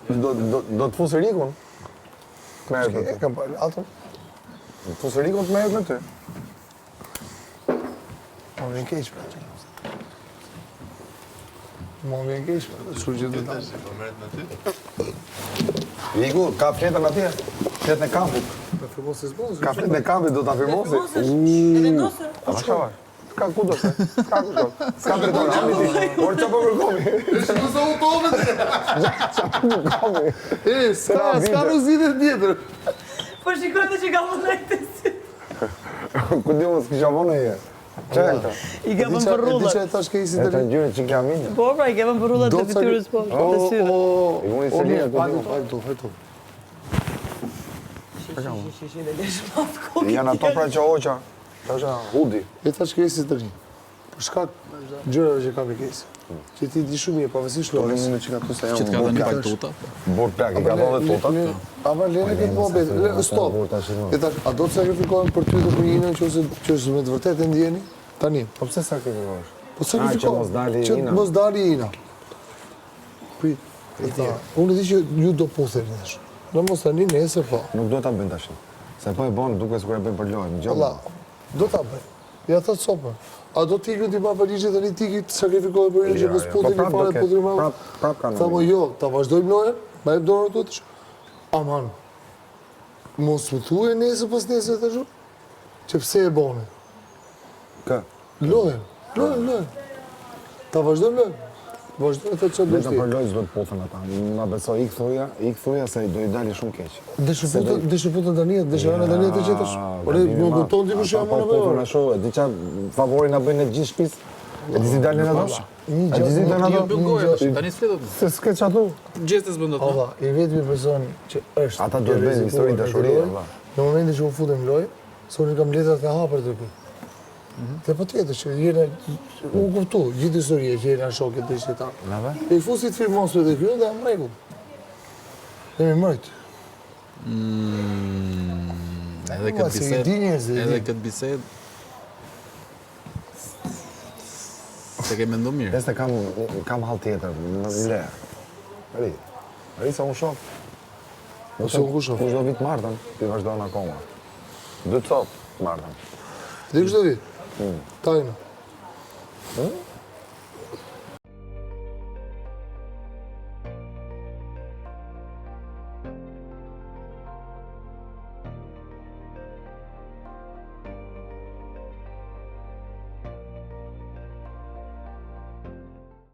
Do të fusë Rikun? Të merret me ty. Kam parë atëm. Do të fusë Rikun të merret me ty. Më vjen keq për atë. Më vjen keq për atë. Kështu që do ta. Po merret me ty? Riku, ka fletën atje. Fletën e kampit. Me firmosi zbozë. Ka fletën e kampit, do ta firmosi. E vendosë. A shkoj. Ska ku do të. Ska ku shkoj. Ska drejtor, hami ti. Por çfarë po kërkomi? Është mos u tonë. Çfarë po kërkomi? Ska ruzite tjetër. Po shikojte që ka vëllajtësi. Ku di mos kisha vonë e. Çfarë këta? I ka vënë për Di rrullat. që tash ke isi E të të ngjyrë që kja minë. Po, pra, i ka vënë për rrullat të fytyrës po, të syve. I unë i Selina këtu. Hajtu. Shi, dhe lesh matë kokë. Janë ato pra që oqa. Tasha hudi. E tash ke isi të rinj. Për shkak gjërave që ka me kesi. Që ti di shumë mirë, pavarësisht lojës. Unë që ka tu se Që të ka dhe një pak tuta. Bord plak, i ka dhënë dhe totat. Ama lene këtë muhabet. Stop. E tash, a do të sakrifikohen për ty dhe për Inën që është me të vërtetë e ndjeni? Tani. Po pse sakrifikohesh? Po që mos sakrifikohen. dali Që Ina. mos dali Ina. Prit. Unë di që ju do putheni tash. Në mos tani nesër po. Nuk do ta bën tash. Se po e bën duke sikur e bën për lojë, në Valla, gjallë. do ta bëj. Ja thot sopër. A do t'i ti pa valizhe tani ti të sakrifikohet për Inën që mos putheni fare putrim më. Prap kanë. Tha mo jo, ta vazhdojmë lojën, ma jep dorën ato tash. Aman. Mos më thuaj nesër pas nesër tash. Që pse e bone? Kë? Lojën. Ta vazhdojmë lojën. Vazhdojmë të që Vetëm për lojë do të puthën ata. Ma besoj ikthuja se do i dali shumë keq. Deshuputën Daniet, deshërana Daniet të qetësh. Ore, më kupton ti për shembull apo puthën ashtu, e di çfarë favorin na bëjnë në gjithë shtëpisë. E di si dalin ato? E di si dalin Ti ato? bën gojë, tani s'fletot. Se s'ke çatu. Gjestes bën dot. Alla, i vetmi person që është. Ata duhet bëjnë histori dashurie, valla. Në momentin që u futem lojë, se unë kam letrat e hapur të ky. Dhe po tjetër që jena, u kuptu, gjithë historie që jena shokët të ishte ta. Nave? E i fusit firmosve dhe kjo dhe am rregull. Dhe mi mërjt. Edhe këtë Se i di njerëzit, i Edhe di. këtë bisedë. Se ke mendu mirë. Peste kam hall tjetër, më le. Ri se unë shoh. Ose unë ku shoh? Kush do vit martën, ti vazhdon akoma. 2 copë martën. Dhe kështë do vi? Tajna.